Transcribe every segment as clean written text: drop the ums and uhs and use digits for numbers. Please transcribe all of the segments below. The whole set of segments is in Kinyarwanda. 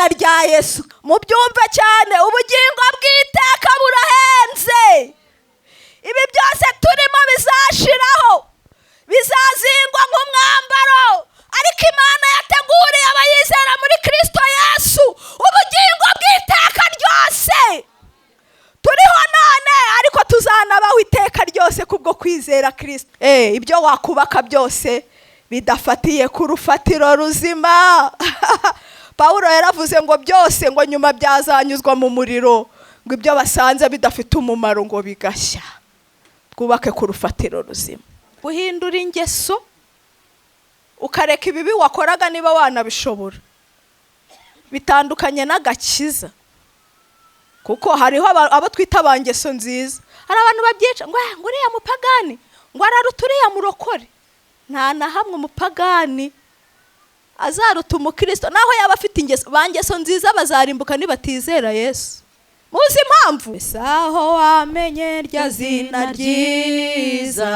izina rya Yesu. Mubyumve cyane, ubugingo bw'iteka burahenze. Ibi byose turimo bizashiraho, bizazingwa nk'umwambaro, ariko Imana yateguriye abayizera muri Kristo Yesu ubugingo bw'iteka ryose. Turiho none ariko tuzanabaho iteka ryose kubwo kwizera Kristo. Ibyo wakubaka byose bidafatiye ku rufatiro ruzima. Pawulo yaravuze ngo byose ngo nyuma byazanyuzwa mu muriro, ngo ibyo basanze bidafite umumaro ngo bigashya. Twubake ku rufatiro ruzima. Guhindura ingeso ukareka ibibi wakoraga niba wanabishobora, bitandukanye n'agakiza. Kuko hariho abo twita bangeso nziza. Hari abantu babyica ngo uriya mupagani ngo araruta uriya murokore. Nta na hamwe umupagani azaruta umukristo, naho yaba afite ingeso. Bangeso nziza bazarimbuka nibatizera Yesu. Muzi impamvu? Aho wamenye rya zina ryiza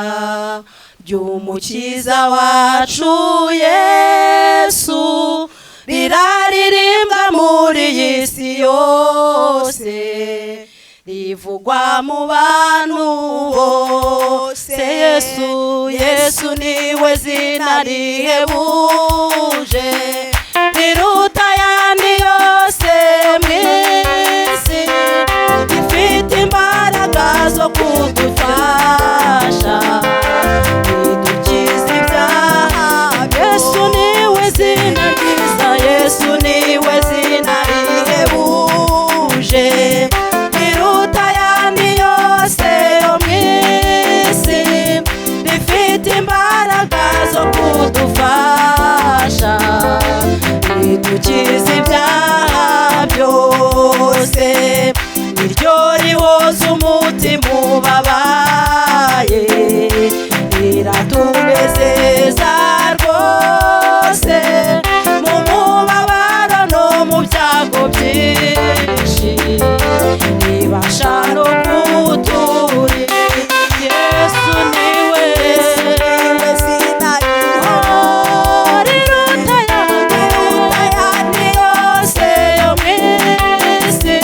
ry'umukiza wacu Yesu, riraririmbwa muri iyi si yose, rivugwa mu bantu bose. Yesu, Yesu niwe zina rihebuje, riruta ayandi yose mw'isi, rifite imbaraga zo kudufasha, ridukiza ibyaha. Yesu niwe zina ryiza, Yesu niwe zina rihebuje, riruta ayandi yose yo mw'isi, rifite imbaraga zo kudufasha, ridukiza ibyaha byose. Iryo rihoza umutima ubabaye, riratunezeza rwose, mu mubabaro no mu byago byinshi, ribasha no kuturira. Yesu niwe zina riruta ayandi yose yo mw'isi,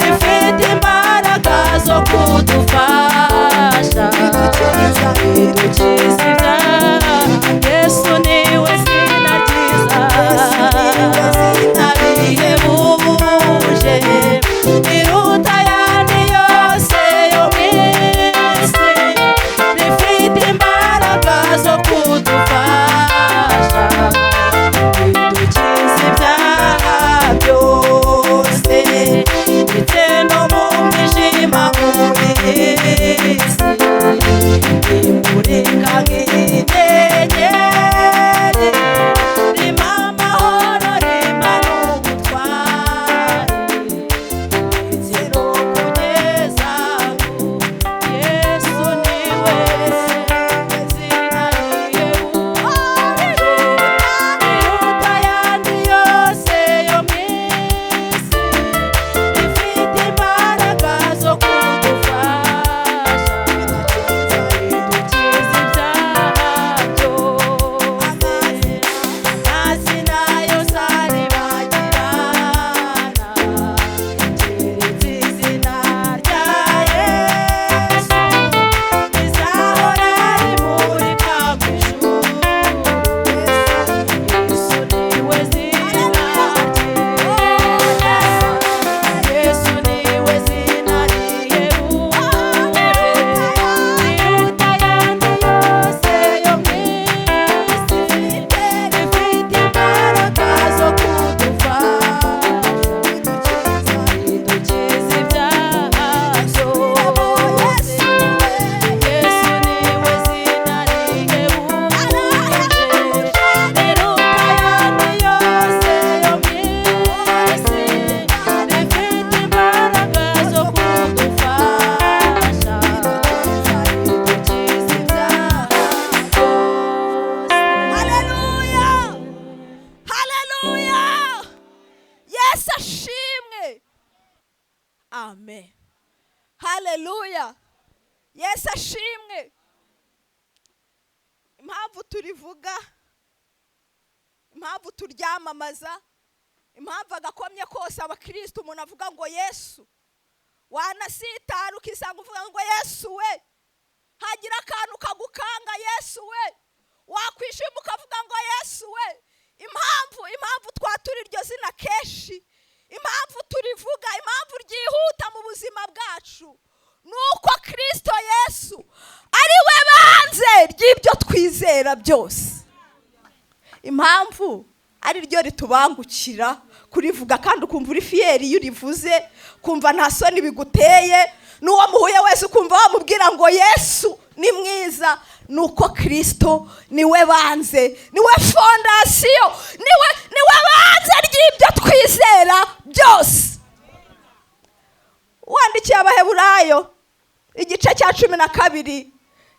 rifite imbaraga zo kudufasha, ridukiza ibyaha. Yesu niwe zina ryiza, zina rihebuje, riruta ayandi yose yo mw'isi, rifite imbaraga zo kudufasha, ridukiza ibyaha byose. Ndetse no mu mwijima w'isi, rimurika nk'inyenyeri, rima amahoro, rima n'ubutware, ndetse no kugeza ngo Yesu niwe zina rihebuje, riruta ayandi yose yo mw'isi, rifite imbaraga zo kudufasha, ridukiza ibyaha byose. Amazina yose aribagirana, keretse izina rya Yesu, rizahora rimurika mu ijuru. Yesu niwe zina ryiza, Yesu niwe zina rihebuje, riruta ayandi yose yo mw'isi, rifite imbaraga zo kudufasha, ridukiza ibyaha byose. Yesu niwe zina rihebuje, riruta ayandi yose yo mw'isi, rifite imbaraga zo kudufasha, ridukiza ibyaha byose. Haleluya! Haleluya! Yesu ashimwe. Amen. Haleluya! Yesu ashimwe. Impamvu turivuga, impamvu turyamamaza, impamvu agakomye kose abakristo umuntu avuga ngo Yesu, wanasitara ukisanga uvuga ngo Yesu we, hagira akantu kagukanga Yesu we, wakwishima ukavuga ngo Yesu we. Impamvu twatura iryo zina kenshi, impamvu turivuga, impamvu ryihuta mu buzima bwacu, nuko Kristo Yesu ari we banze ry'ibyo twizera byose. Impamvu ari ryo ritubangukira kurivuga, kandi ukumva uri fiyeri iyo urivuze, kumva nta soni biguteye, n'uwo muhuye wese ukumva wamubwira ngo Yesu ni mwiza. Nuko Kristo niwe banze, niwe fondasiyo, niwe banze ry'ibyo twizera byose. Uwandikiye Abaheburayo igice cya 12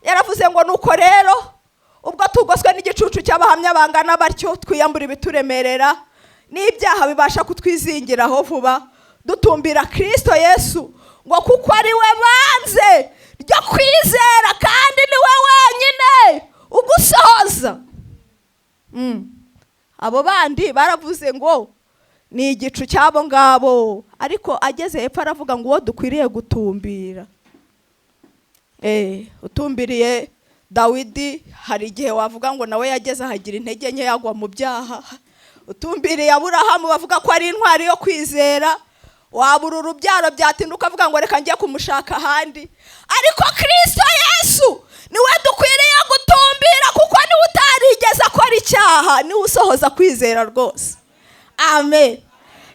yaravuze ngo nuko rero ubwo tugoswe n'igicucu cy'abahamya bangana batyo, twiyambura ibituremerera n'ibyaha bibasha kutwizingiraho vuba, dutumbira Kristo Yesu, ngo kuko ari we banze ryo kwizera, kandi ni we wenyine ugusohoza. Abo bandi baravuze ngo ni igicu cyabo ngabo, ariko ageze hepfo aravuga ngo uwo dukwiriye gutumbira. Utumbiriye Dawidi hari igihe wavuga ngo nawe yageze ahagira intege nke yagwa mu byaha. Utumbiriye Aburahamu bavuga ko ari intwari yo kwizera, wabura urubyaro byatinda ukavuga ngo reka njye kumushaka ahandi. Ariko Kristo Yesu niwe dukwiriye gutumbira, kuko niwe utarigeze akora icyaha, niwe usohoza kwizera rwose. Amen,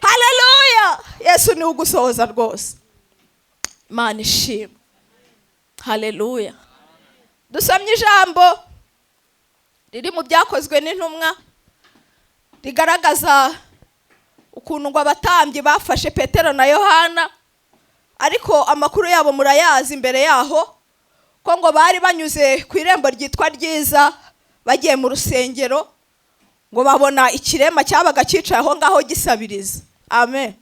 haleluya. Yesu niwe ugusohoza rwose. Imana ishimwe, haleluya. Dusomye ijambo riri mu Byakozwe n'Intumwa rigaragaza ukuntu ngo abatambyi bafashe Petero na Yohana, ariko amakuru yabo murayazi. Imbere yaho ko ngo bari banyuze ku irembo ryitwa Ryiza bagiye mu rusengero, ngo babona ikirema cyabaga cyicaye aho ngaho gisabiriza. Amen.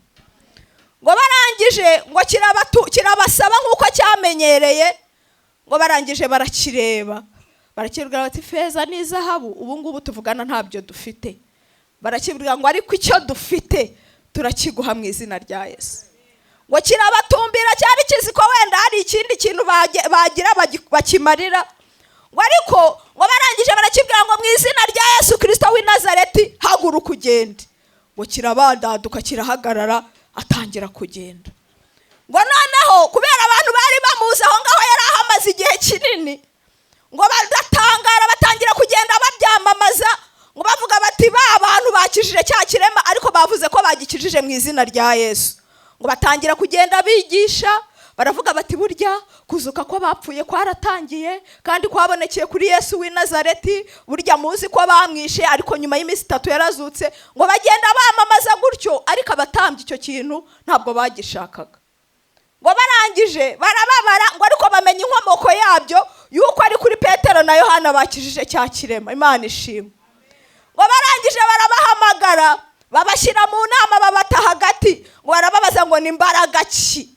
Ngo barangije ngo kirabasaba nk'uko cyamenyereye, ngo barangije barakireba, barakibwira bati feza n'izahabu ubu ngubu tuvugana ntabyo dufite. Barakibwira ngo ariko icyo dufite turakiguha mu izina rya Yesu. Ngo kirabatumbira, cyari kizi ko wenda hari ikindi kintu bagira bakimarira. Ngo ariko ngo barangije barakibwira ngo mu izina rya Yesu Kristo w'i Nazareti haguruka ugende. Ngo kirabandaduka kirahagarara, atangira kugenda. Ngo noneho kubera abantu bari bamuzi aho ngaho yari ahamaze igihe kinini, ngo badatangara batangira kugenda babyamamaza, ngo bavuga bati ba abantu bakijije cya kirema, ariko bavuze ko bagikijije mu izina rya Yesu. Ngo batangira kugenda bigisha, baravuga bati burya kuzuka ko bapfuye kwaratangiye, kandi kwabonekeye kuri Yesu w'i Nazareti. Burya muzi ko bamwishe, ariko nyuma y'iminsi 3 yarazutse. Ngo bagenda bamamaza gutyo, ariko abatambye icyo kintu ntabwo bagishakaga. Ngo barangije barababara, ngo ariko bamenye inkomoko yabyo yuko ari kuri Petero na Yohana bakijije cya kirema. Imana ishimwe. Ngo barangije barabahamagara, babashyira mu nama, babata hagati. Ngo barababaza ngo ni imbaraga ki,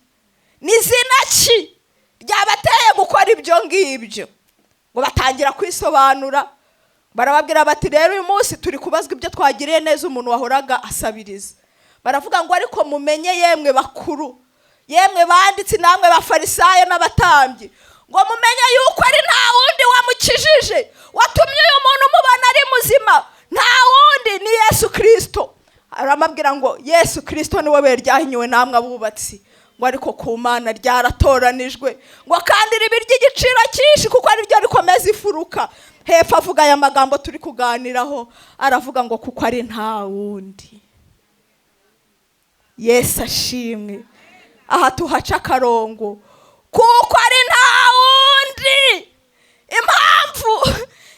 ni zina ki ryabateye gukora ibyo ngibyo. Ngo batangira kwisobanura, barababwira bati rero uyu munsi turi kubazwa ibyo twagiriye neza umuntu wahoraga asabiriza. Baravuga ngo ariko mumenye yemwe bakuru, yemwe banditsi, namwe bafarisayo n'abatambyi, ngo mumenye yuko ari nta wundi wamukijije, watumye uyu muntu mubona ari muzima, nta wundi ni Yesu Kristo. Aramabwira ngo Yesu Kristo niwe we ryahinywe namwe abubatsi, ngo ariko ku Mana ryaratoranijwe, ngo kandi ribi ry'igiciro cyinshi, kuko ari ryo rikomeza ifuruka. Hepfo avuga aya magambo turi kuganiraho, aravuga ngo kuko ari nta wundi. Yesu ashimwe. Aha tuhaca akarongo, kuko ari nta wundi.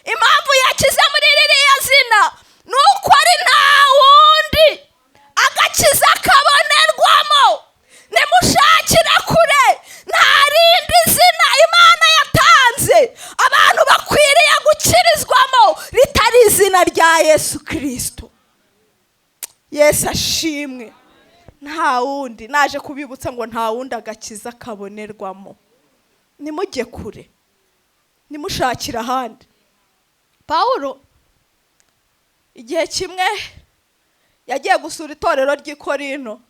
Impamvu yakiza muri ririya zina nuko ari nta wundi agakiza kabonerwamo. Nimushakira kure, nta rindi zina Imana yatanze abantu bakwiriye gukirizwamo ritari izina rya Yesu Kristo. Yesu ashimwe. Nta wundi, naje kubibutsa ngo nta wundi agakiza kabonerwamo. Nimujye kure, nimushakira ahandi. Paulo igihe kimwe yagiye gusura itorero ry'i Korinto.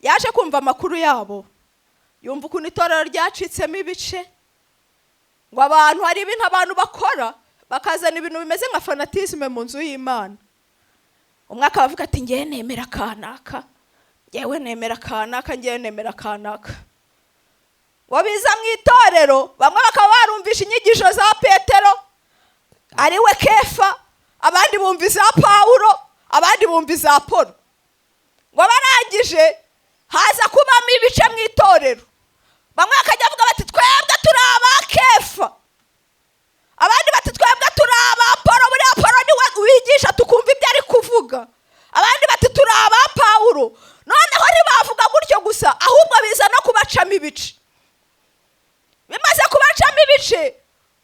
Yaje kumva amakuru yabo, yumva ukuntu itorero ryacitsemo ibice, ngo abantu hari ibintu abantu bakora bakazana ibintu bimeze nka fanatisme mu nzu y'Imana. Umwe akavuga ati ngiye nemera kanaka, ngewe nemera kanaka, ngewe nemera kanaka. Wabiza mu itorero, bamwe bakaba barumvisha inyigisho za Petero ari we Kefa, abandi bumva iza Pawulo, abandi bumva iza Apolo. Ngo barangije haza kubamo ibice mu itorero. Bamwe bakajya bavuga bati twebwe turi aba Kefa, abandi bati twebwe turi aba Apolo, buri Apolo niwe wigisha tukumva ibyo ari kuvuga, abandi bati turi aba Pawulo. Noneho ntibavuga gutyo gusa, ahubwo biza no kubacamo ibice. Bimaze kubacamo ibice,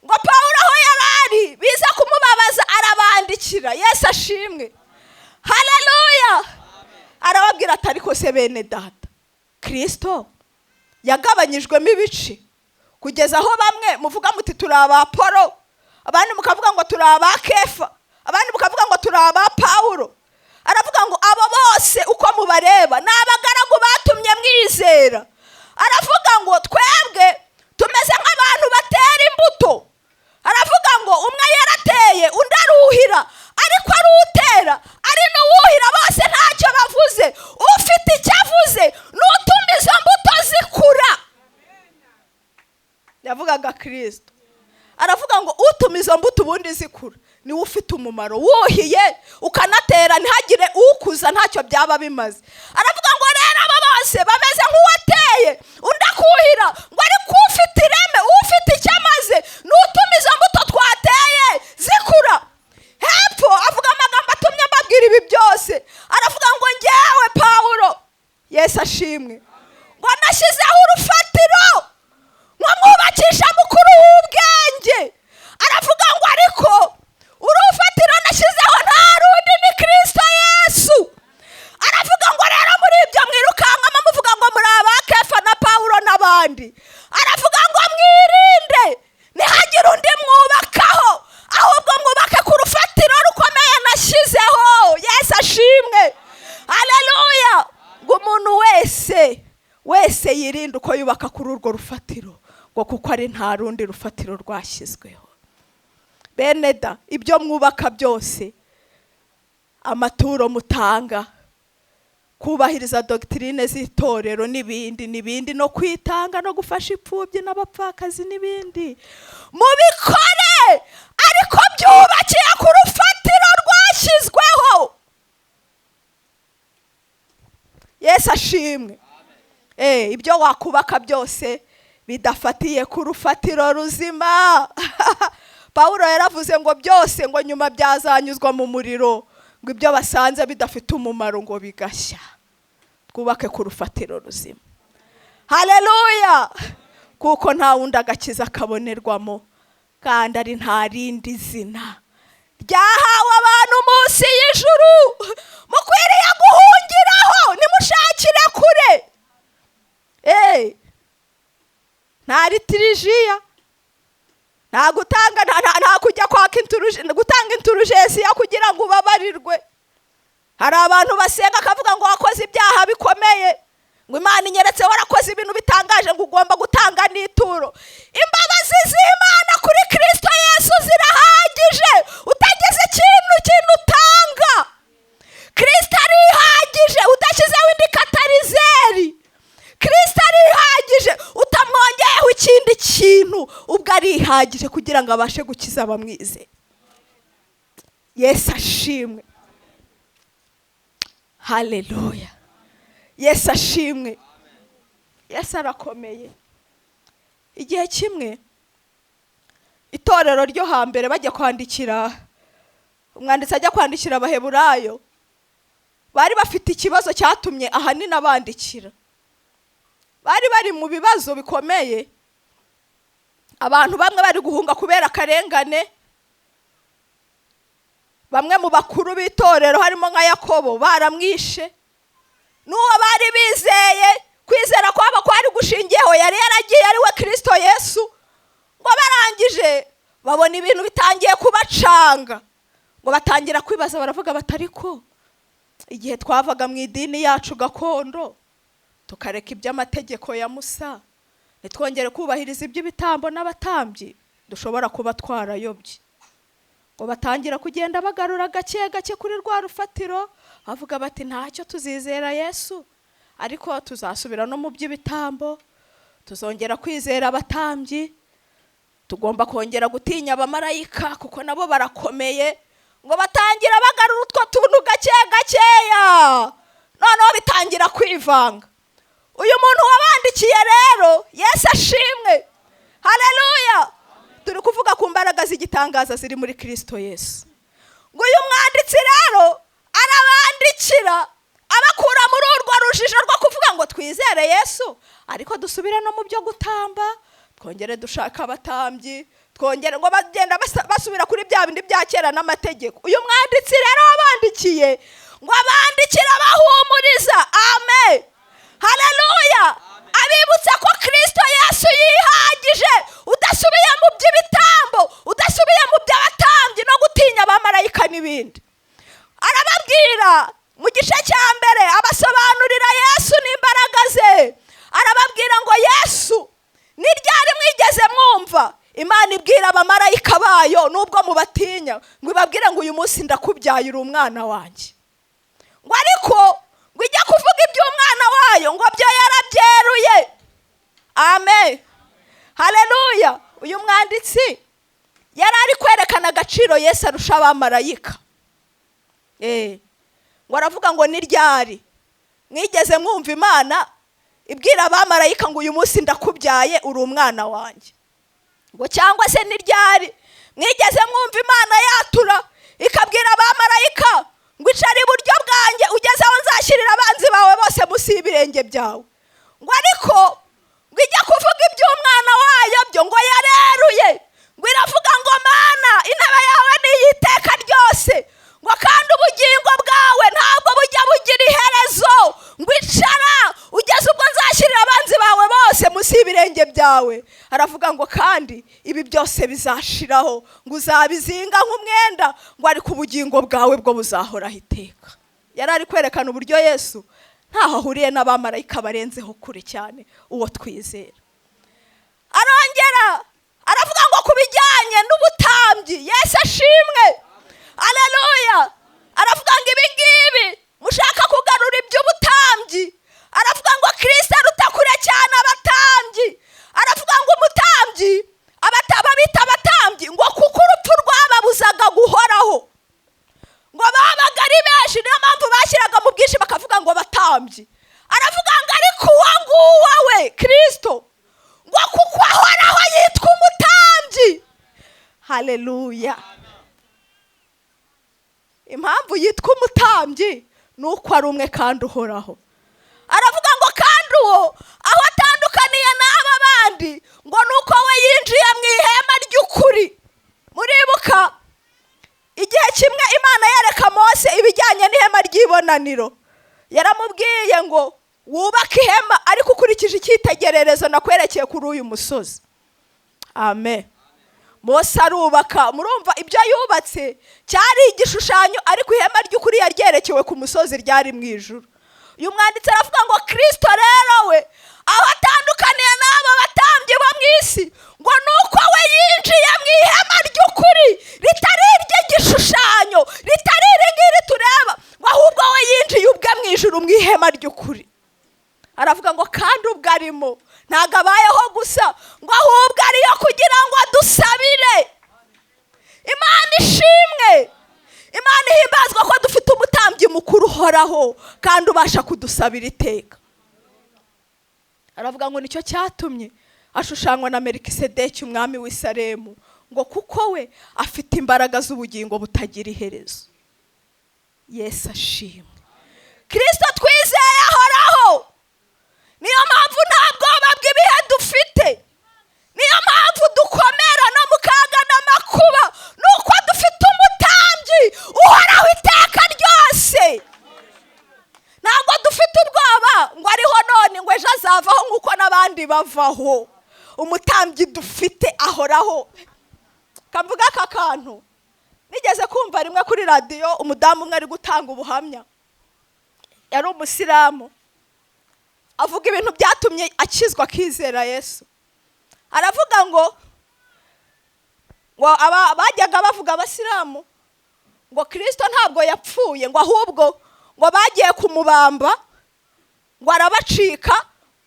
ngo Pawulo aho yarari biza kumubabaza, arabandikira. Yesu ashimwe, haleluya. Arababwira ati ariko se bene data, Kristo yagabanyijwemo ibice kugeza aho bamwe muvuga muti turi aba Apolo, abandi mukavuga ngo turi aba Kefa, abandi mukavuga ngo turi aba Pawulo. Aravuga ngo abo bose uko mubareba ni abagaragu batumye mwizera. Aravuga ngo twebwe tumeze nk'abantu batera imbuto. Aravuga ngo umwe yarateye undi aruhira, ariko ari utera ari n'uwuhira bose ntacyo bavuze. Ufite icyo avuze n'utuma izo mbuto zikura. Yavugaga Kristo. Aravuga ngo utuma izo mbuto ubundi zikura niwe ufite umumaro. Wuhiye ukanatera ntihagire ukuza ntacyo byaba bimaze. Aravuga ngo rero aba bose bameze nk'uwateye undi akuhira, ngo ariko ufite ireme, ufite icyo amaze n'utuma izo mbuto twateye zikura. Hepfo avuga amagambo atumye mbabwira ibi byose. Aravuga ngo ngewe Pawulo, Yesu ashimwe, ngo nashyizeho urufatiro ngo mwubakisha mukuru w'ubwenge. Aravuga ngo ariko urufatiro nashyizeho nta rundi ni Kristo Yesu. Aravuga ngo rero muri ibyo mwirukankamo muvuga ngo muri aba Kefa na Pawulo n'abandi. Aravuga ngo mwirinde ntihagire undi mwubakaho, ahubwo mwubake ku rufatiro rukomeye nashyizeho. Yesu ashimwe, haleluya. Ngo umuntu wese yirinde uko yubaka kuri urwo rufatiro, ngo kuko ari nta rundi rufatiro rwashyizweho. Bene da, ibyo mwubaka byose, amaturo mutanga, kubahiriza doctrine z'itorero n'ibindi no kwitanga no gufasha imfubyi n'abapfakazi n'ibindi, mubikore ariko byubakiye ku rufatiro rwashyizweho. Yesu ashimwe. Ibyo wakubaka byose bidafatiye ku rufatiro ruzima. Pawulo yaravuze ngo byose ngo nyuma byazanyuzwa mu muriro, ngo ibyo basanze bidafite umumaro ngo bigashya. Twubake ku rufatiro ruzima, haleluya. Kuko nta wundi agakiza kabonerwamo, kandi ari nta rindi zina ryahawe abantu munsi y'ijuru mukwiriye guhungiraho, nimushakire kure. Nta litirijiya, nta gutanga, nta kujya kwaka gutanga inturujesiya kugira ngo ubabarirwe. Hari abantu basenga akavuga ngo wakoze ibyaha bikomeye, ngo Imana inyeretse warakoze ibintu bitangaje, ngo ugomba gutanga n'ituro. Imbabazi z'Imana kuri Kristo Yesu zirahagije, utagize ikintu utanga. Kristo arihagije, udashyizeho indi katarizeri. Kristo arihagije, utamwongeyeho ikindi kintu, ubwo arihagije kugira ngo abashe gukiza abamwizeye. Yesu ashimwe, haleluya. Yesu ashimwe. Yesu arakomeye. Igihe kimwe itorero ryo hambere bajya kwandikira, umwanditsi ajya kwandikira Abaheburayo, bari bafite ikibazo cyatumye ahanini abandikira. Bari mu bibazo bikomeye, abantu bamwe bari guhunga kubera akarengane. Bamwe mu bakuru b'itorero harimo nka Yakobo baramwishe. N'uwo bari bizeye, kwizera kwabo kwari gushingiyeho yari yaragiye ari we Kristo Yesu. Ngo barangije babona ibintu bitangiye kubacanga, ngo batangira kwibaza baravuga batariko igihe twavaga mu idini yacu gakondo tukareka iby'amategeko ya Musa nitwongere kubahiriza iby'ibitambo n'abatambyi dushobora kuba twarayobye. Ngo batangira kugenda bagarura gake gake kuri rwa rufatiro bavuga bati ntacyo tuzizera Yesu ariko tuzasubira no mu by'ibitambo, tuzongera kwizera abatambyi, tugomba kongera gutinya abamarayika kuko nabo barakomeye. Ngo batangira bagarura utwo tuntu gake gakeya noneho bitangira kwivanga. Uyu muntu wabandikiye rero Yesu ashimwe, haleluya. Turi kuvuga ku mbaraga z'igitangaza ziri muri Kristo Yesu. Ngo uyu mwanditsi rero arabandikira abakura muri urwo rujijo rwo kuvuga ngo twizere Yesu ariko dusubire no mu byo gutamba, twongere dushaka abatambyi, twongere ngo bagenda basubira kuri bya bindi bya kera n'amategeko. Uyu mwanditsi rero wabandikiye ngo abandikira bahumuriza, amen, haleluya, abibutsa ko Kristo Yesu yihagije, udasubiye mu by'ibitambo, udasubiye mu by'abatambyi no gutinya abamarayika n'ibindi. Arababwira mu gice cya mbere abasobanurira Yesu n'imbaraga ze, arababwira ngo Yesu ni ryari mwigeze mwumva Imana ibwira abamarayika bayo nubwo mubatinya ngo ibabwire ngo uyu munsi ndakubyaye uri umwana wanjye, ngo ariko ngo ijya kuvuga iby'umwana wayo ngo byo yarabyeruye, amen, haleluya. Uyu mwanditsi yari ari kwerekana agaciro Yesu arusha abamarayika. Ngo aravuga ngo ni ryari mwigeze mwumva Imana ibwira abamarayika ngo uyu munsi ndakubyaye uri umwana wanjye, ngo cyangwa se ni ryari mwigeze mwumva Imana yatura ikabwira abamarayika ngo icari iburyo bwanjye ugeze aho nzashyirira abanzi bawe bose munsi y'ibirenge byawe. Ngo ariko ngo ijya kuvuga iby'umwana wayo byo ngo yareruye, ngo iravuga ngo Mana intebe yawe ni iy'iteka ryose, ngo kandi ubugingo bwawe ntabwo bujya bugira iherezo, ngo icara ugeze ubwo nzashyirira abanzi bawe bose munsi y'ibirenge byawe. Aravuga ngo kandi ibi byose bizashiraho, ngo uzabizinga nk'umwenda, ngo ariko ubugingo bwawe bwo buzahoraho iteka. Yari ari kwerekana uburyo Yesu ntaho ahuriye n'abamarayika barenzeho kure cyane uwo twizera. Arongera aravuga ngo kubijyanye n'ubutambyi Yesu ashimwe, haleluya. Aravuga ngo ibi ngibi mushaka kugarura iby'ubutambyi, aravuga ngo Kristo aruta kure cyane abatambyi. Aravuga ngo umutambyi babita abatambyi ngo kuko urupfu rwababuzaga guhoraho, ngo babaga ari benshi niyo mpamvu bashyiraga mu bwinshi bakavuga ngo batambyi. Aravuga ngo ariko uwo nguwo we Kristo ngo kuko ahoraho yitwa umutambyi, haleluya. Impamvu yitwa umutambyi ni uko ari umwe kandi uhoraho. Aravuga ngo kandi uwo aho atandukaniye n'aba bandi ngo ni uko we yinjiye mu ihema ry'ukuri. Muribuka igihe kimwe Imana yereka Mose ibijyanye n'ihema ry'ibonaniro, yaramubwiye ngo wubake ihema ariko ukurikije icyitegererezo nakwerekeye kuri uyu musozi, amen. Mose arubaka, murumva ibyo yubatse cyari igishushanyo ariko ihema ry'ukuri yaryerekewe ku musozi ryari mu ijuru. Uyu mwanditsi aravuga ngo Kristo rero we aho atandukaniye n'abo batambyi bo mu isi ngo nuko we yinjiye mu ihema ry'ukuri ritari iry'igishushanyo, ritari iringiri tureba, ngo ahubwo we yinjiye ubwe mu ijuru mu ihema ry'ukuri. Aravuga ngo kandi ubwo arimo ntago abayeho gusa, ngo ahubwo ariyo kugira ngo dusabire. Imana ishimwe, Imana ihimbazwa ko dufite umutambyi mukuru uhoraho kandi ubasha kudusabira iteka. Aravuga ngo nicyo cyatumye ashushanywa na Melikisedeki umwami w'i Salemu, ngo kuko we afite imbaraga z'ubugingo butagira iherezo. Yesu ashimwe. Kristo twizeye ahoraho, niyo mpamvu nta bwoba bw'ibihe dufite, niyo mpamvu dukomera no mu kaga n'amakuba, nuko dufite umutambyi uhoraho iteka ryose. Ntabwo dufite ubwoba ngo ariho none ngo ejo azavaho nk'uko n'abandi bavaho. Umutambyi dufite ahoraho. Kamvuga aka kantu nigeze kumva numva rimwe kuri radiyo umudamu umwe ari gutanga ubuhamya, yari umusilamu, avuga ibintu byatumye akizwa akizera Yesu. Aravuga ngo bajyaga bavuga abasilamu ngo Kristo ntabwo yapfuye, ngo ahubwo ngo bagiye kumubamba, ngo arabacika,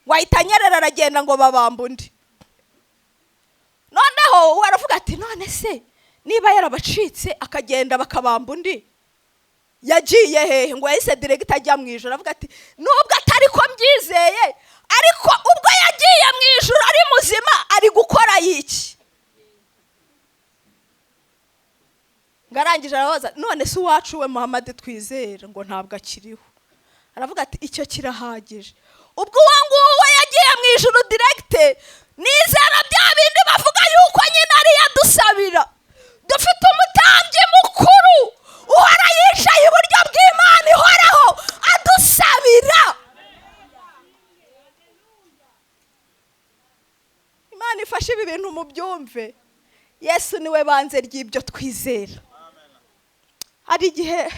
ngo ahita anyerera aragenda ngo babamba undi. Noneho aravuga ati none se niba yarabacitse akagenda bakabamba undi, yagiye hehe? Ngo yahise direct ajya mu ijuru. Aravuga ati nubwo atari ko mbyizeye, ariko ubwo yagiye mu ijuru ari muzima ari gukora iki? Ngarangije arabaza none se uwacu we Muhammad twizera ngo ntabwo akiriho. Aravuga ati icyo kirahagije. Ubwo uwo nguwo yagiye mu ijuru direct, nizera bya bindi bavuga yuko nyine ari yadusabira. Dufite umutambyi mukuru uhora yicaye iburyo bw'Imana ihoraho adusabira. Imana ifashe ibi bintu mu byumve. Yesu niwe banze ry'ibyo twizera. Hari igihe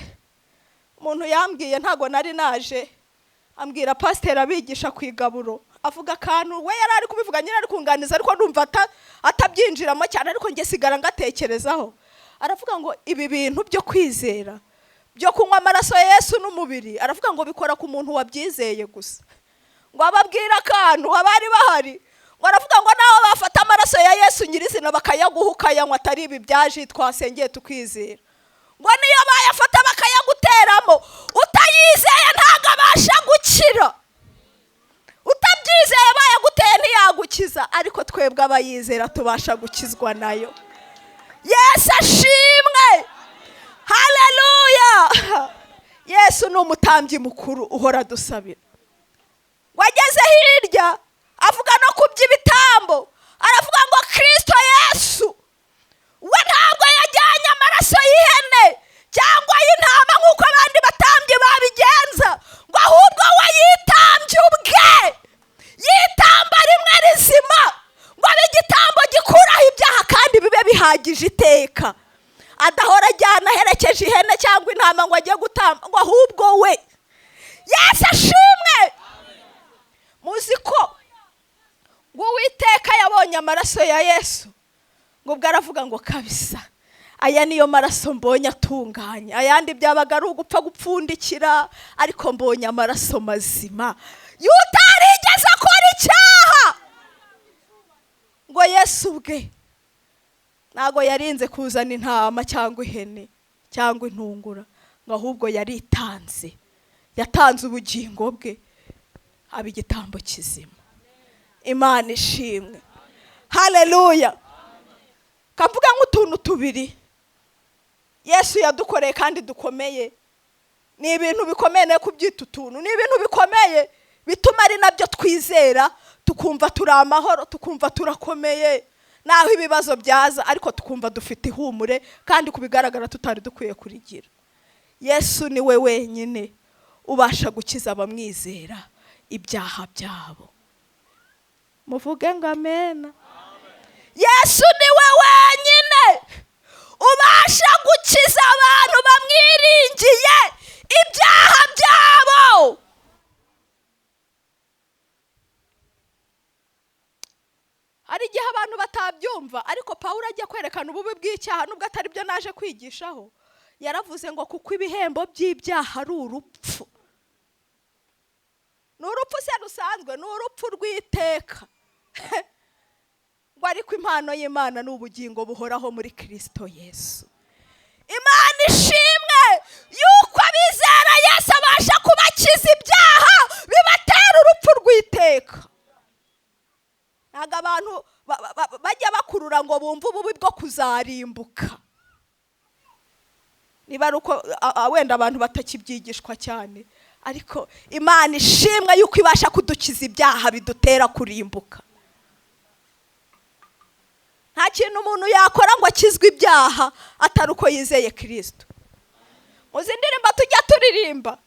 umuntu yambwiye, ntago nari naje, ambwira pasiteri abigisha ku igaburo, avuga akantu we yari ari kubivuga nyine ari kunganiza, ariko ndumva atabyinjiramo cyane, ariko nge sigara ngatekerezaho. Aravuga ngo ibi bintu byo kwizera, byo kunywa amaraso ya Yesu n'umubiri, aravuga ngo bikora ku muntu wabyizeye gusa. Ngo ababwira akantu abari bahari, ngo aravuga ngo naho bafata amaraso ya Yesu nyirizina bakayaguha ukayanywa, atari ibi byaje twasengeye tukwizera, ngo niyo bayafata bakayaguteramo, utayizeye ntago abasha gukira. Utabyizeye bayaguteye ntiyagukiza, ariko twebwe abayizera tubasha gukizwa nayo. Yesu ashimwe, haleluya. Yesu ni umutambyi mukuru uhora dusabira. Wageze hirya avuga no ku by'ibitambo, aravuga ngo Kristo Yesu we ntabwo yajyanye amaraso y'ihene cyangwa y'intama nk'uko abandi batambyi babigenza, ngo ahubwo we yitambye ubwe, yitamba rimwe rizima, ngo abe igitambo gikuraho ibyaha kandi bibe bihagije iteka. Adahora ajyana aherekeje ihene cyangwa intama ngo ajye gutamba, ngo ahubwo we. Yesu ashimwe. Muzi ko ngo Uwiteka yabonye amaraso ya Yesu, ngo ubwo aravuga ngo kabisa aya niyo maraso mbonye atunganye, ayandi byabaga ari ugupfa gupfundikira, ariko mbonye amaraso mazima yutarigeze akora icyaha. Ngo Yesu ubwe ntago yarinze kuzana intama cyangwa ihene cyangwa intungura, ngo ahubwo yaritanze, yatanze ubugingo bwe aba igitambo kizima. Imana ishimwe, haleluya. Kavuga nk'utuntu tubiri Yesu yadukoreye kandi dukomeye. Ni ibintu bikomeye ne kubyita utuntu, ni ibintu bikomeye bituma ari nabyo twizera, tukumva turi amahoro, tukumva turakomeye naho ibibazo byaza, ariko tukumva dufite ihumure kandi kubigaragara tutari dukwiye kurigira. Yesu ni we wenyine ubasha gukiza abamwizera ibyaha byabo. Muvuge ngo amen. Yesu ni we wenyine ubasha gukiza abantu bamwiringiye ibyaha byabo. Hari igihe abantu batabyumva, ariko Pawulo ajya kwerekana ububi bw'icyaha nubwo atari byo naje kwigishaho. Yaravuze ngo kuko ibihembo by'ibyaha ari urupfu. Ni urupfu se rusanzwe, ni urupfu rw'iteka. Ngo ariko impano y'Imana ni ubugingo buhoraho muri Kristo Yesu. Imana ishimwe yuko abizera Yesu abasha kubakiza ibyaha bibatera urupfu rw'iteka. Ntago abantu bajya bakurura ngo bumve ububi bwo kuzarimbuka. Niba ari uko wenda abantu batakibyigishwa cyane, ariko Imana ishimwe yuko ibasha kudukiza ibyaha bidutera kurimbuka. Nta kintu umuntu yakora ngo akizwe ibyaha atari uko yizeye Kristo. Muzi indirimbo tujya turirimba,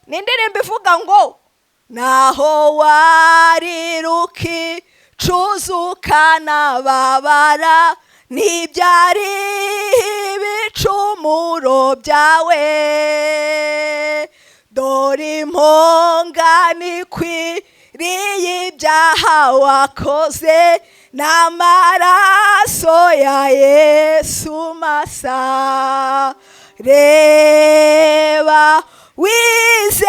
ni indirimbo ivuga ngo naho wariruki cuzukana babara n'ibyari ibicumuro ibyago byawe, dore impongano ikwiriye ibyaha wakoze, n'amaraso ya Yesu masa. Reba wizere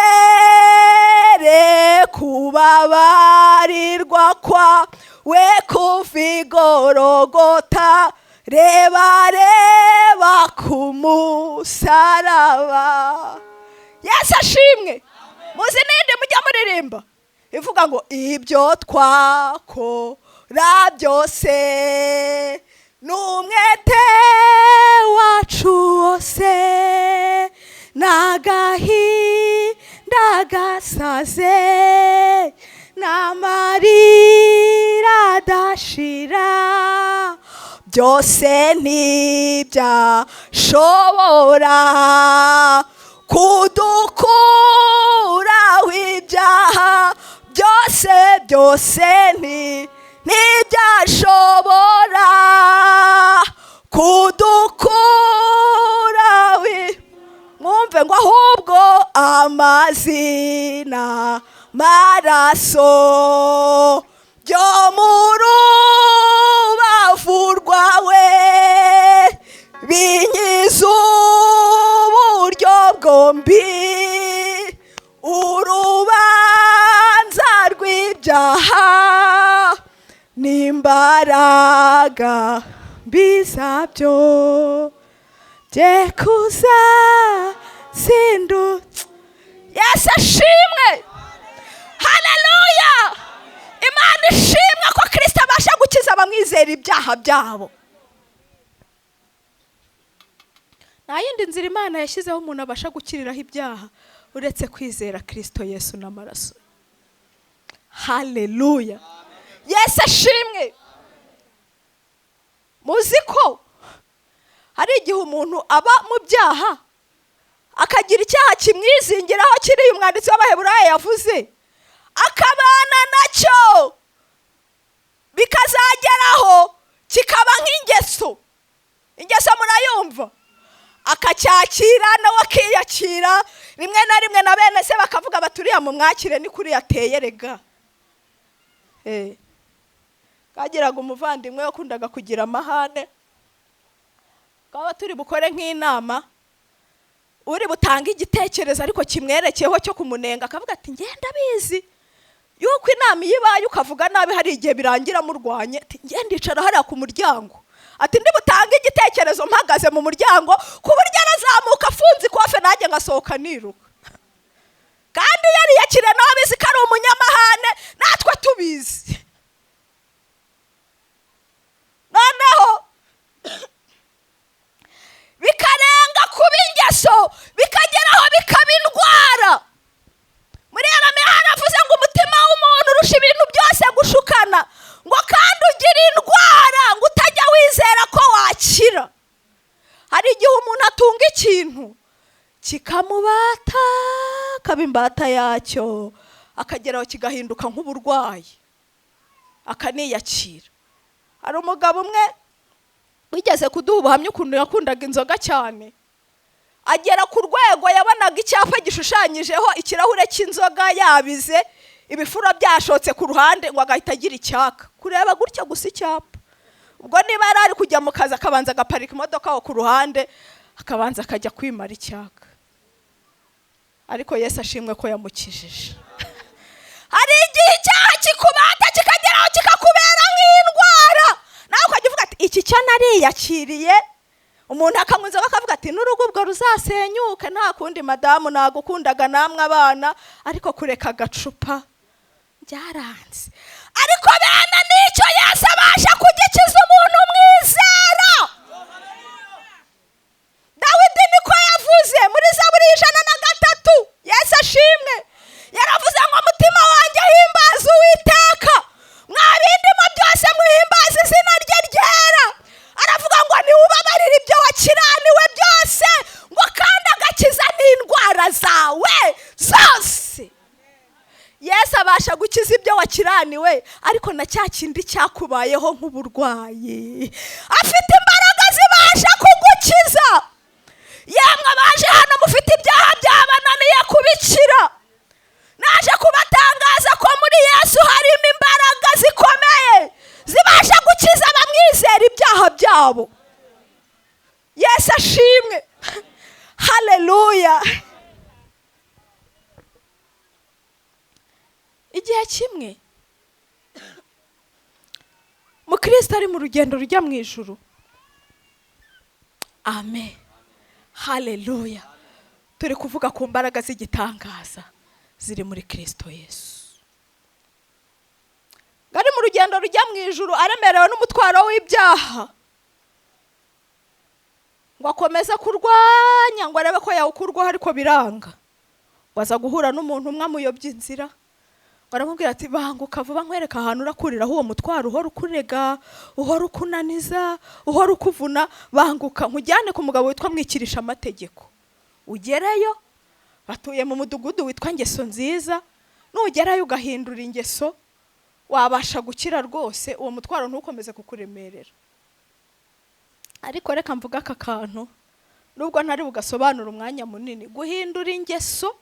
kubabarirwa kwawe kuva i Gologota, reba reba ku musaraba. Yesu ashimwe. Muzi ninde mujya muririmba ivuga ngo ibyo twakora byose n'umwete wacu wose n'agahinda gasaze n'amarira adashira, byose ntibyashobora kudukuraho ibyaha, byose ntibyashobora kudukuraho. Mwumve ngo ahubwo amazina maraso byo mu rubavu rwawe binyiza uburyo bwombi, urubanza rw'ibyaha n'imbaraga mbi zabyo bye kuzasindutsa. Yesu ashimwe. Haleluya. Imana ishimwe ko Kristo abasha gukiza abamwizera ibyaha byabo. Nta yindi nzira Imana yashyizeho umuntu abasha gukiriraho ibyaha uretse kwizera Kristo Yesu n'amaraso. Haleluya. Yesu ashimwe. Muzi ko hari igihe umuntu aba mu byaha akagira icyaha kimwizingiraho, kiri umwanditsi w'Abaheburayo yavuze, akabana nacyo bikazageraho kikaba nk'ingeso. Ingeso murayumva? Akacyakira nawe akiyakira, rimwe na rimwe na bene se bakavuga baturiya mu mwakire ni kuri yateye rega. Kagiraga umuvandimwe wakundaga kugira amahane, kaba turi bukore nk'inama, uri butanga igitekerezo ariko kimwerekeyeho cyo kumunenga, akavuga ati ngenda bizi yuko inama yibaye ukavuga nabi hari igihe birangira murwanye, ati ngenda icara hariya ku muryango, ati ndi butanga igitekerezo mpagaze mu muryango ku buryo arazamuka afunze ikofe nanjye ngasohoka niruka. Kandi yari yakire nawe abizi ko ari umunyamahane, natwe tubizi. Noneho bikarenga kuba ingeso, bikageraho bikaba indwara. Muri Yeremiya haravuze ngo umutima w'umuntu urusha ibintu byose gushukana, ngo kandi ugira indwara ngo utajya wizera ko wakira. Hari igihe umuntu atunga ikintu kikamubata, akaba imbata yacyo, akageraho kigahinduka nk'uburwayi, akaniyakira. Hari umugabo umwe wigeze kuduha ubuhamya ukuntu yakundaga inzoga cyane, agera ku rwego yabonaga icyapa gishushanyijeho ikirahure cy'inzoga yabize, ibifura byashotse ku ruhande, ngo agahita agira icyaka kureba gutya gusa icyapa. Ubwo niba yari ari kujya mu kazi akabanza agaparika imodoka aho ku ruhande, akabanza akajya kwimara icyaka. Ariko Yesu ashimwe ko yamukijije. Hari igihe icyaha kikubata kikageraho kikakubera nk'indwara, nawe ukajya uvuga ati iki cyo nariyakiriye. Umuntu akanywa inzoga akavuga ati n'urugo ubwo ruzasenyuke, nta kundi madamu nagukundaga namwe abana, ariko kureka agacupa byaranze. Ariko bene n'icyo Yesu abasha kugikiza umuntu umwizera. Dawidi niko yavuze muri Zaburi 103. Yesu ashimwe. Yaravuze ngo umutima wanjye himbaza Uwiteka, mwabindimo byose muhimbaza izina rye ryera. Aravuga ngo niwubabarire ibyo wakiraniwe byose, ngo kandi agakiza n'indwara zawe zose. Yesu abasha gukiza ibyo wakiraniwe, ariko na cya kindi cyakubayeho nk'uburwayi afite imbaraga zibasha kugukiza. Yemwe mufite ibyaha byabananiye kubikira, naje kubatangaza ko muri Yesu harimo imbaraga zikomeye zibasha gukiza abamwizera ibyaha byabo. Yesu ashimwe. Haleluya. Igihe kimwe Mukristo ari mu rugendo rujya mu ijuru. Amen. Haleluya. Turi kuvuga ku mbaraga z'igitangaza ziri muri Kristo Yesu. Gari mu rugendo rujya mu ijuru aremerewe n'umutwaro w'ibyaha, ngo akomeza kurwanya ngo arebe ko yawukurwaho, ariko biranga. Waza guhura n'umuntu umwe amuyobya inzira, baramubwira ati banguka vuba nkwereka ahantu urakuriraho uwo mutwaro uhora ukurega, uhora ukunaniza, uhora ukuvuna. Banguka nkujyane ku mugabo witwa mwikirisha amategeko. Ugereyo, batuye mu mudugudu witwa nziza. Nugerayo ugahindura ingeso, wabasha gukira rwose, uwo mutwaro ntukomeze kukuremerera. Ariko reka mvuga aka kantu nubwo ntari bugasobanura umwanya munini. Guhindura ingeso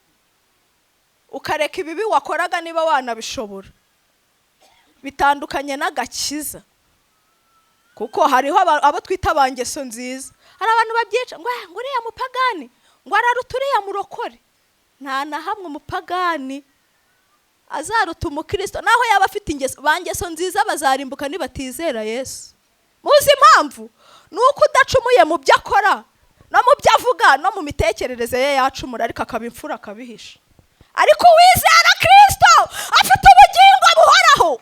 ukareka ibibi wakoraga niba wanabishobora, bitandukanye n'agakiza. Kuko hariho abo twita abangeso nziza. Hari abantu babyica ngo uriya mupagani ngo araruta uriya murokore. Nta na hamwe umupagani azaruta umukristo, naho yaba afite ingeso. Bangeso nziza bazarimbuka nibatizera Yesu. Muzi impamvu? Nuko udacumuye mu byo akora no mu byo avuga no mu mitekerereze ye yacumura, ariko akabimfura akabihisha. Ariko wizera Kristo afite ubugingo buhoraho.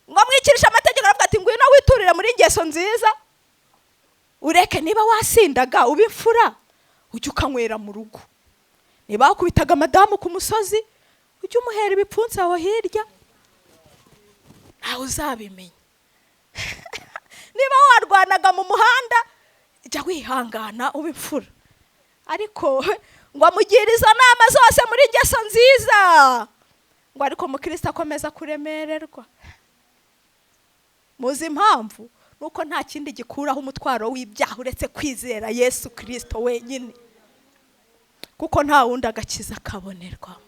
Ngo mwikirisha amategeko aravuga ati ngwino witurire muri ngeso nziza, ureke niba wasindaga ubimfura ujye ukanywera mu rugo. Niba wakubitaga madamu ku musozi ujye umuhera ibipfunsi aho hirya, ntawe uzabimenya. Niba warwanaga mu muhanda jya wihangana ubimfura. Ariko ngo amugire izo nama zose muri ngeso nziza, ngo ariko Mukristo akomeza kuremererwa. Muzi impamvu? Nuko nta kindi gikuraho umutwaro w'ibyaha uretse kwizera Yesu Kristo wenyine, kuko nta wundi agakiza kabonerwamo,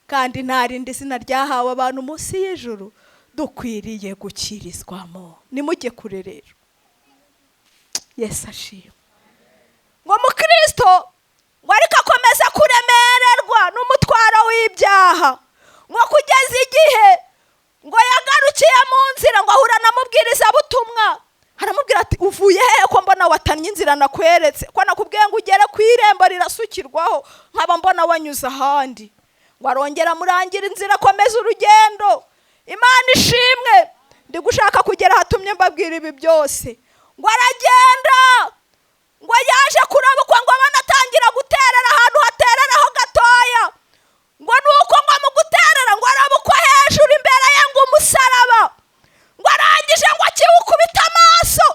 kandi nta rindi zina ryahawe abantu munsi y'ijuru dukwiriye gukirizwamo. Nimujye kure rero. Yesu ashimwe. Ngo Mukristo ngo ariko akomeza kuremererwa n'umutwaro w'ibyaha, ngo kugeza igihe ngo yagarukiye mu nzira, ngo ahura na mubwirizabutumwa. Haramubwira ati uvuye hehe ko mbona watannye inzira nakweretse, ko nakubwiye ngo ugere ku irembo rirasukirwaho nkaba mbona wanyuze ahandi. Ngo arongera murangira inzira, akomeza urugendo. Imana ishimwe, ndi gushaka kugera hatumye mbabwira ibi byose. Ngo aragenda, ngo yaje kurabukwa, ngo abana atangira guterera ahantu hatereraho gatoya. Ngo nuko ngo mu guterera ngo arabukwa hejuru imbere ye ngo umusaraba. Ngo arangije ngo akiwukubita amaso,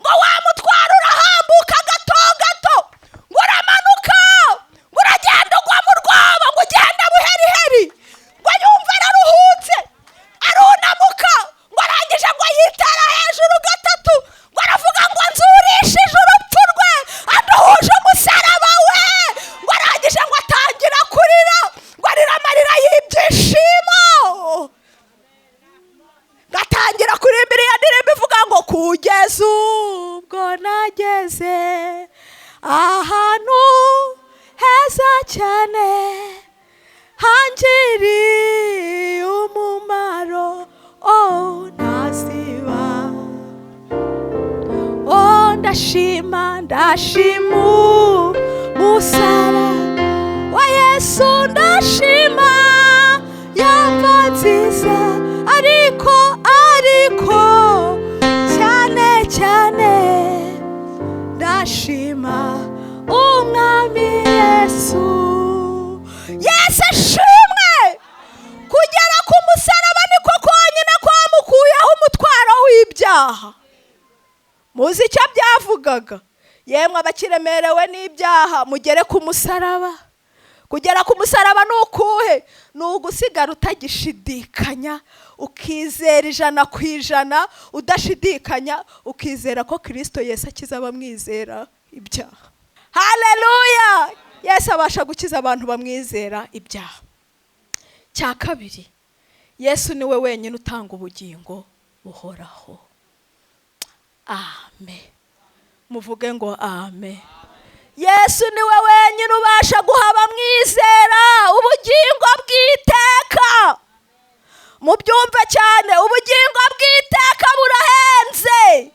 ngo wamutwara urahambuka gato gato, ngo uramanuka, ngo uragenda ugwa mu rwobo, ngo ugenda buheriheri. Ngo yumva araruhutse, arunamuka, ngo arangije ngo yitera hejuru gatatu, ngo aravuga ngo nzurishije urupfu rwe aduhuje umusaraba we. Ngo arangije ngo atangira kurira, ngo arira amarira y'ibyishimo. Gatangira kurimbira iyo ndirimbo ivuga ngo kugeza ubwo nageze ahantu heza cyane hangiriye umumaro, ntasiba. Ndashima umusaraba wa Yesu, ndashima yamva nziza, ariko cyane cyane ndashima umwami Yesu. Yesu ashimwe. Kugera ku musaraba niko konyine kwamukuyeho umutwaro w'ibyaha. Muzi icyo byavugaga? Yemwe abakiremerewe n'ibyaha mugere ku musaraba. Kugera ku musaraba ni ukuhe? Ni ugusigara utagishidikanya, ukizera 100%, udashidikanya, ukizera ko Kristo Yesu akiza abamwizera ibyaha. haleluya. Yesu abasha gukiza abantu bamwizera ibyaha. Cya kabiri, Yesu niwe wenyine utanga ubugingo buhoraho. Amen. Muvuge ngo amen. Yesu niwe wenyine ubasha guha abamwizera ubugingo bw'iteka. Mubyumve cyane, ubugingo bw'iteka burahenze.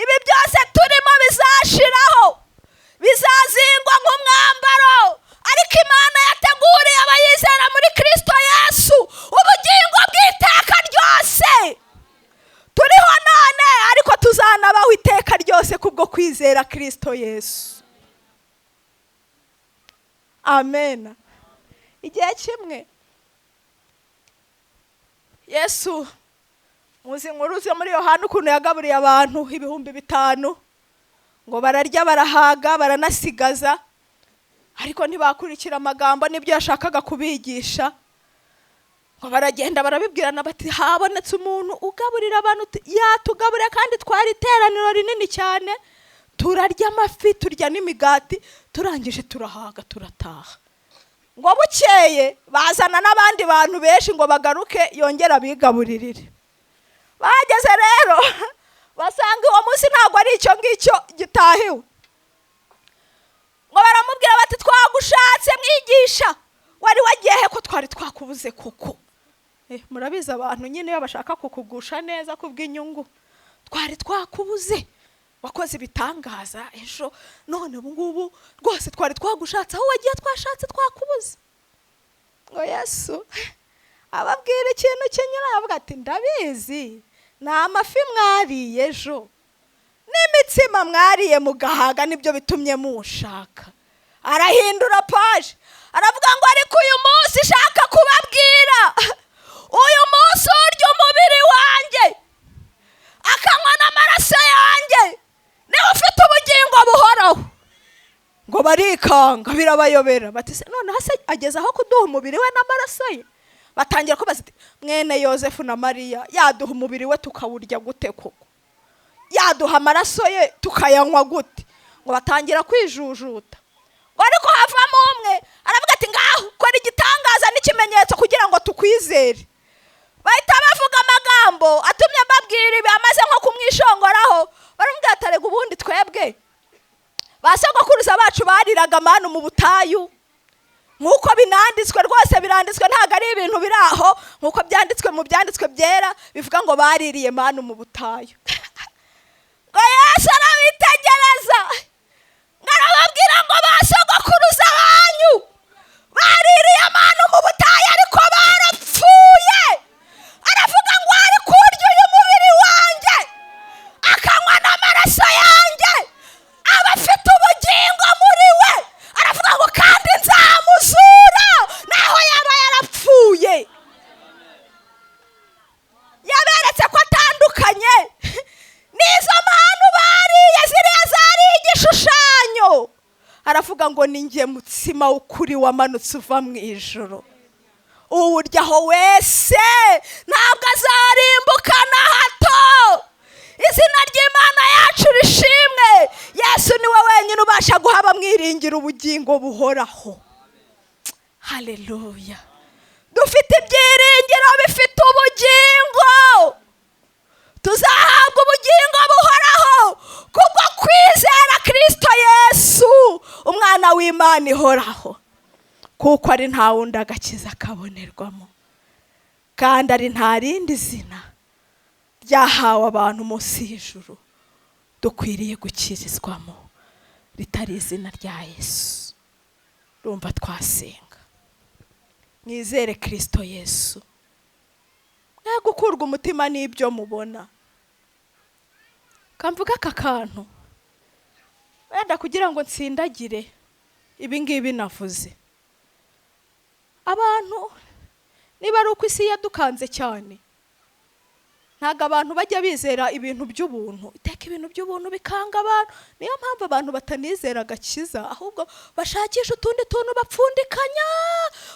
Ibi byose turimo bizashiraho, bizazingwa nk'umwambaro, ariko Imana yateguriye abayizera muri Kristo Yesu ubugingo bw'iteka ryose. Turiho none, ariko tuzanabaho iteka ryose kubwo kwizera Kristo Yesu. Amen. Igihe kimwe Yesu, muzi inkuru zo muri Yohana ukuntu yagaburiye abantu 5,000 ngo bararya barahaga baranasigaza, ariko ntibakurikira amagambo n'ibyo yashakaga kubigisha. Ngo baragenda barabibwirana bati habonetse umuntu ugaburira abantu, yatugaburira kandi twari iteraniro rinini cyane, turarya amafi turya n'imigati, turangije turahaga turataha. Ngo bukeye bazana n'abandi bantu benshi ngo bagaruke yongera bigaburirire. Bageze rero basanga uwo munsi ntabwo ari icyo ngicyo gitahiwe. Ngo baramubwira bati twagushatse mwigisha, wari wagiye he ko twari twakubuze koko? Murabiza abantu nyine iyo bashaka kukugusha neza kubw'inyungu, twari twakubuze, wakoze ibitangaza ejo, none ubu ngubu rwose twari twagushatse, aho wagiye twashatse twakubuze. Ngo Yesu ababwira ikintu kinyura, avuga ati ndabizi, ni amafi mwariye ejo n'imitsima mwariye mugahaga nibyo bitumye mushaka. Arahindura paje aravuga ngo ariko uyu munsi shaka kubabwira, uyu munsi urya umubiri wanjye akanywa n'amaraso yanjye niwe ufite ubugingo buhoraho. Ngo barikanga birabayobera bati se none hase ageze aho kuduha umubiri we n'amaraso ye? Batangira kubaza ati mwene Yosefu na Mariya yaduha umubiri we tukawurya gute koko? Yaduha amaraso ye tukayanywa gute? Ngo batangira kwijujuta. Ngo ariko havamo umwe aravuga ati ngaho kora igitangaza n'ikimenyetso kugira ngo tukwizere. Bahita bavuga amagambo atumye babwira ibi amaze nko kumwishongoraho. Baramubwira ati arega ubundi twebwe basogokuruza bacu bariraga manu mu butayu, nkuko binanditswe, rwose biranditswe, ntago ari ibintu biraho, nkuko byanditswe mu byanditswe byera bivuga ngo baririye manu mu butayu. Ngo Yesu arabitegereza ngarababwira ngo basogokuruza banyu baririye manu mu butayu ariko barapfuye. Aravuga ngo ari kurya uyu mubiri wanjye akanywa n'amaraso yanjye abafite ubugingo muri we, aravuga ngo kandi nzamuzura naho yaba yarapfuye. Yaberetse ko atandukanye n'izo mpanu bariye, ziriya zari igishushanyo. Aravuga ngo ni njye mutsima w'ukuri wamanutse uva mu ijuru, uwuryaho wese ntabwo azarimbuka na hato. Izina ry'Imana yacu rishimwe. Yesu niwe wenyine ubasha guha abamwiringira ubugingo buhoraho. Haleluya. Dufite ibyiringiro bifite ubugingo, tuzahabwa ubugingo buhoraho kubwo kwizera Kristo Yesu umwana w'Imana ihoraho, kuko ari nta wundi agakiza kabonerwamo, kandi ari nta rindi zina ryahawe abantu munsi y'ijuru dukwiriye gukirizwamo ritari izina rya Yesu. Rumva twasenga. Mwizere Kristo Yesu, mwe gukurwa umutima n'ibyo mubona. Kamvuga aka kantu wenda kugira ngo nsindagire ibi ngibi navuze. Abantu niba ari uko isi yadukanze cyane, ntago abantu bajya bizera ibintu by'ubuntu. Iteka ibintu by'ubuntu bikanga abantu, niyo mpamvu abantu batanizera agakiza, ahubwo bashakisha utundi tuntu bapfundikanya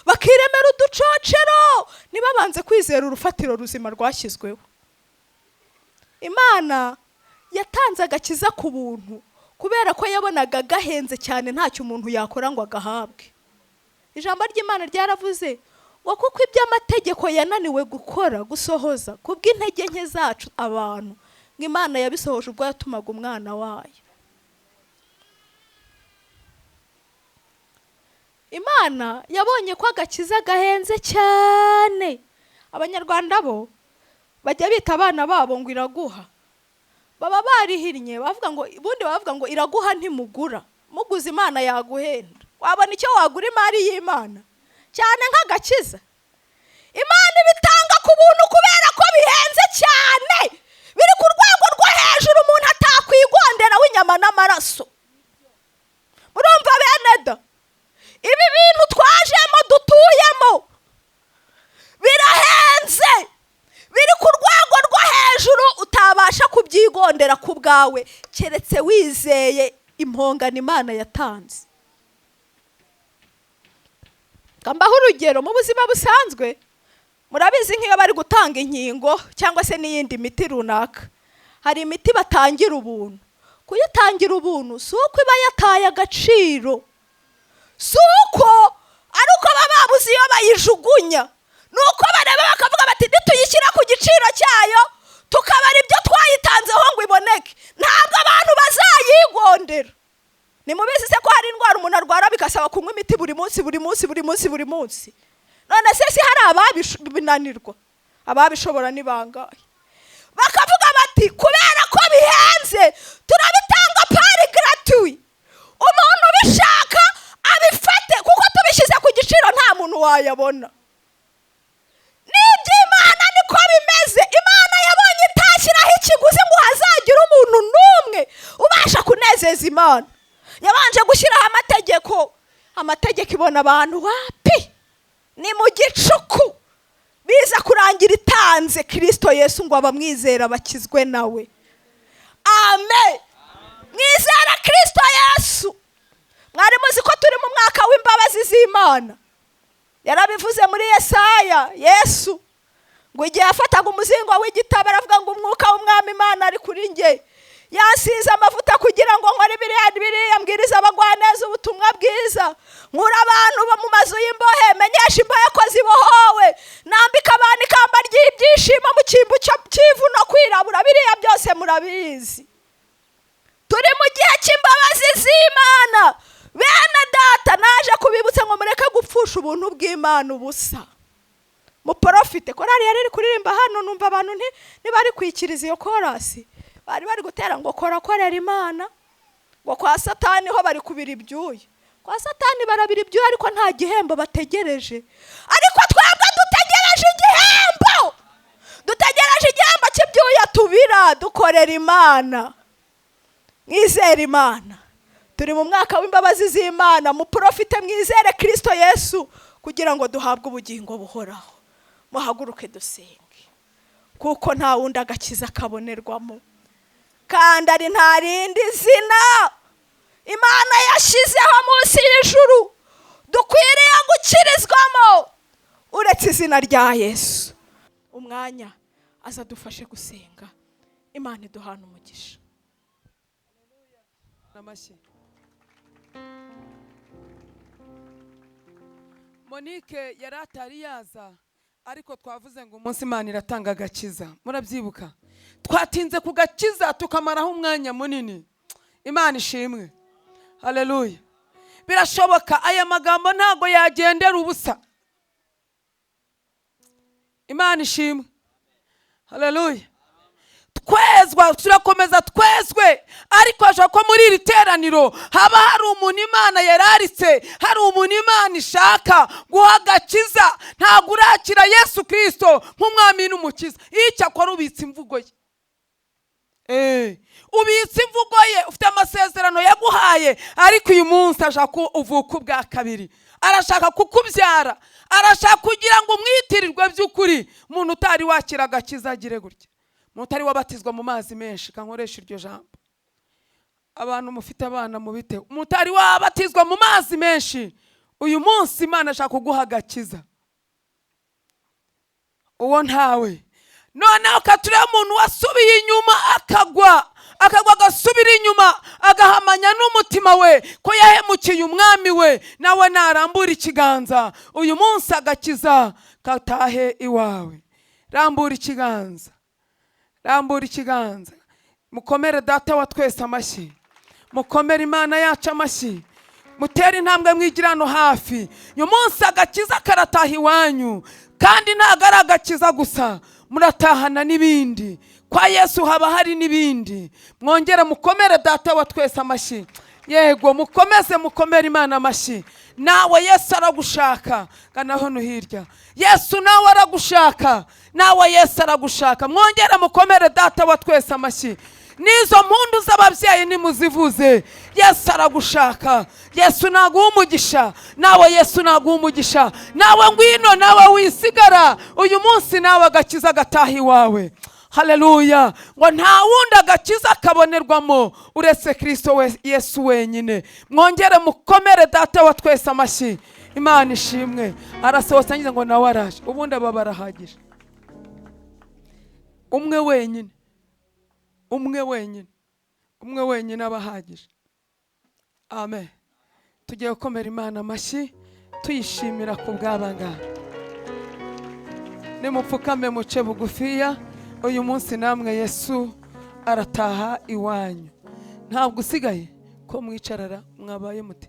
bakiremera uducocero, nibabanze kwizera urufatiro ruzima rwashyizweho. Imana yatanze agakiza ku buntu kubera ko yabonaga gahenze cyane ntacyo umuntu yakora ngo agahabwe. Ijambo ry'Imana ryaravuze ngo kuko iby'amategeko yananiwe gukora gusohoza kubw'intege nke zacu abantu, ngo Imana yabisohoje ubwo yatumaga umwana wayo. Imana yabonye ko agakiza gahenze cyane. Abanyarwanda bo bajya bita abana babo ngo iraguha, baba barihinnye bavuga ngo ubundi bavuga ngo iraguha ntimugura, muguze Imana yaguhenda. Wabona icyo wagura imari y'Imana cyane nk'agakiza? Imana ibitanga ku buntu kubera ko bihenze cyane, biri ku rwego rwo hejuru umuntu atakwigondera w'inyama n'amaraso. Murumva bene da, ibi bintu twajemo dutuyemo birahenze, biri ku rwego rwo hejuru utabasha kubyigondera ku bwawe keretse wizeye impongano Imana yatanze. Kambaho urugero mu buzima busanzwe, murabizi nk'iyo bari gutanga inkingo cyangwa se n'iyindi miti runaka, hari imiti batangira ubuntu. Kuyitangira ubuntu si uko iba yataye agaciro, si uko ari uko baba babuze iyo bayijugunya, ni uko bareba bakavuga bati nituyishyira ku giciro cyayo tukabara ibyo twayitanzeho ngo iboneke, ntabwo abantu bazayigondera. Ni mubizi se ko hari indwara umuntu arwara bikasaba kunywa imiti buri munsi buri munsi buri munsi buri munsi? None se si hari ababinanirwa? Ababishobora ni bangahe? Bakavuga bati kubera ko bihenze turabitanga pari gratuit, umuntu ubishaka abifate kuko tubishyize ku giciro nta muntu wayabona. N'iby'Imana niko bimeze. Imana yabonye itashyiraho ikiguzi ngo hazagira umuntu n'umwe ubasha kunezeza Imana. Yabanje gushyiraho amategeko. Amategeko ibona abantu wapi? Ni mu gicuku biza kurangira itanze Kristo Yesu ngo abamwizera bakizwe nawe. Amen. Mwizera Kristo Yesu. Mwari muzi ko turi mu mwaka w'imbabazi z'Imana. Yarabivuze muri Yesaya. Yesu ngo igihe afataga umuzingo w'igitabo aravuga ngo umwuka w'Umwami Imana ari kuri njye, yasize amavuta kugira ngo nkore biriya mbwiriza abagwaneza ubutumwa bwiza, nkura abantu mu mazu y'imbohe, menyesha imbohe ko zibohowe, nambika abantu ikamba ry'ibyishimo mu cyimbo cy'ivu no kwirabura. Biriya byose murabizi. Turi mu gihe cy'imbabazi z'Imana. Bene data, naje kubibutsa ngo mureke gupfusha ubuntu bw'Imana ubusa. Muprofite. Korari yari kuririmba hano, numva abantu ntibari kwikiriza iyo korasi, bari gutera ngo korera Imana, ngo kwa Satani ho bari kubira ibyuya. Kwa Satani barabira ibyuya ariko nta gihembo bategereje. Ariko twebwe dutegereje igihembo. Dutegereje igihembo cy'ibyuya tubira dukorera Imana. Mwizere Imana. Turi mu mwaka w'imbabazi z'Imana. Muprofite mwizere Kristo Yesu kugira ngo duhabwe ubugingo buhoraho. Muhaguruke dusenge kuko nta wundi agakiza kabonerwamo, kandi ari nta rindi zina Imana yashyizeho munsi y'ijuru dukwiriye gukirizwamo uretse izina rya Yesu. Umwanya azadufashe gusenga. Imana iduhana umugisha. Namashyi. Monique yari atari yaza, ariko twavuze ngo umunsi Imana iratanga agakiza. Murabyibuka? Twatinze ku gakiza tukamaraho umwanya munini. Imana ishimwe. Haleluya. Birashoboka aya magambo ntago yagendera ubusa. Imana ishimwe. Haleluya. Twezwa, turakomeza twezwe, ariko aje ko muri iri teraniro haba hari umuntu Imana yararitse, hari umuntu Imana ishaka guha agakiza. Ntabwo urakira Yesu Kristo nk'umwami n'umukiza, icyo akora ubitse imvugo ye. Ubitse imvugo ye, ufite amasezerano yaguhaye, ariko uyu munsi ashaka uvuka ubwa kabiri. Arashaka kukubyara, arashaka kugira ngo umwitirirwe by'ukuri. Umuntu utari wakira agakiza agire gutya. Mutari wabatizwa mu mazi menshi, kankoresha iryo jambo. Abantu mufite abana mubite, mutari wabatizwa mu mazi menshi, uyu munsi Imana ashaka kuguha agakiza. Uwo ntawe noneho katureba umuntu wasubiye inyuma akagwa agasubira inyuma agahamanya n'umutima we ko yahemukiye umwami we, nawe narambura ikiganza uyu munsi agakiza katahe iwawe. Rambura ikiganza, rambura ikiganza. Mukomere data wa twese amashyi, mukomere Imana yacu amashyi, mutere intambwe mwigira hano hafi. uyu munsi agakiza karataha iwanyu, kandi ntabwo ari agakiza gusa, muratahana n'ibindi. Kwa Yesu haba hari n'ibindi. Mwongere mukomere data wa twese amashyi. Yego mukomeze mukomere Imana amashyi. Nawe Yesu aragushaka, kana hano hirya. Yesu nawe aragushaka, nawe Yesu aragushaka. Mwongere mukomere data wa twese amashyi. Nizo mpundu z'ababyeyi nimuzivuze. Yesu aragushaka, Yesu naguha umugisha, nawe Yesu naguha umugisha. Nawe ngwino, nawe wisigara uyu munsi, nawe agakiza gataha iwawe. Haleluya. Ngo nta wundi agakiza kabonerwamo uretse Kristo Yesu wenyine. Mwongere mukomere data wa twese amashyi. Imana ishimwe. Arasohotse ngize ngo nawe araje, ubundi aba barahagije. Umwe wenyine, umwe wenyine, umwe wenyine abahagije. Amen. Tugiye gukomera Imana amashyi tuyishimira ku bw'abangaba. Nimupfukame muce bugufiya. Uyu munsi namwe Yesu arataha iwanyu. Ntabwo usigaye ko mwicarara mwabaye muti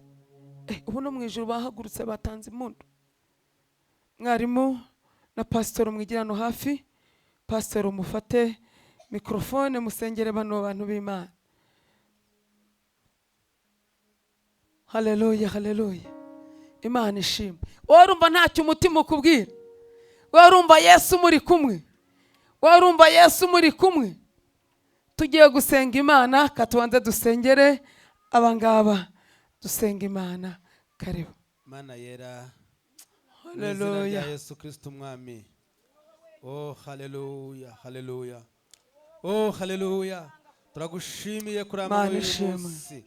ubu no mwijuru bahagurutse batanze impundu. Mwarimu na pastor mwigirano hafi. Pastor mufate mikrofone musengere bano bantu b'Imana. Haleluya, haleluya. Imana ishimwe. Warumva ntacyo umutima ukubwira? Warumva Yesu muri kumwe? Warumva Yesu muri kumwe? Tugiye gusenga Imana, katubanze dusengere abangaba. Dusenga Imana. Karibu. Mana yera. Haleluya. Yesu Kristo umwami. Oh haleluya, haleluya. Oh haleluya. Turagushimiye kuri amahoro y'umunsi.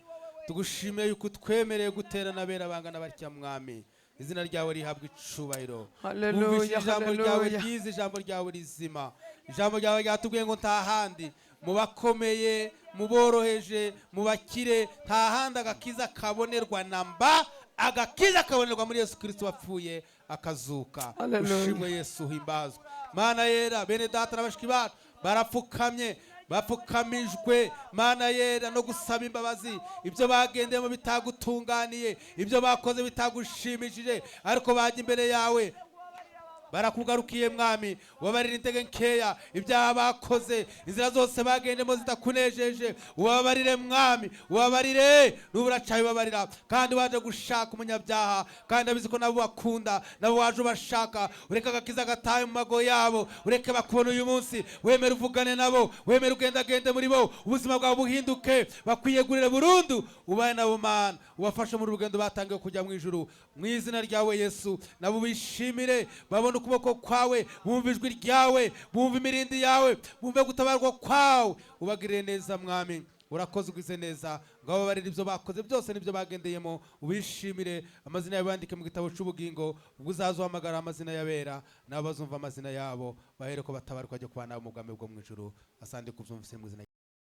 Tugushimiye yuko twemereye guterana abera bangana batya mwami. Izina ryawe rihabwa icubahiro. Haleluya, ijambo ryawe ryiza, ijambo ryawe rizima. Ijambo ryawe ryatubwiye ngo nta handi mubakomeye, muboroheje, mubakire, nta handi agakiza kabonerwa namba. Agakiza kabonerwa muri Yesu Kristo wapfuye akazuka. Ushimwe Yesu, himbazwe. Mana yera, bene data n'abashiki bacu barapfukamye, bapfukamijwe Mana yera no gusaba imbabazi. Ibyo bagendemo bitagutunganiye, ibyo bakoze bitagushimishije, ariko bajya imbere yawe barakugarukiye mwami. Ubabarire intege nkeya, ibyaha bakoze, inzira zose bagendemo zitakunejeje, ubabarire mwami, ubabarire. N'uburacaye ubabarira, kandi waje gushaka umunyabyaha, kandi abizi ko nabo bakunda, nabo waje ubashaka. Ureke agakiza gatahe mu mago yabo, ureke bakubona uyu munsi. Wemere uvugane nabo, wemere ugendagende muri bo, ubuzima bwabo buhinduke, bakwiyegurire burundu. Ubaye nabo Mana, ubafashe muri urugendo batangiye kujya mu ijuru. Mu izina ryawe Yesu, nabo bishimire, babone ukuboko kwawe, bumva ijwi ryawe, bumva imirindi yawe, bumve gutabarwa kwawe. Ubagirire neza mwami, urakoze ugize neza. Ngabo barira ibyo bakoze byose n'ibyo bagendeyemo, ubishimire. Amazina yawe bandike mu gitabo cy'ubugingo, ubwo uzazuhamagara amazina y'abera, nabo bazumva amazina yabo, bahere ko batabarwa ajya kubana mu bwami bwo mu ijuru. Asante kubyumvise mu izina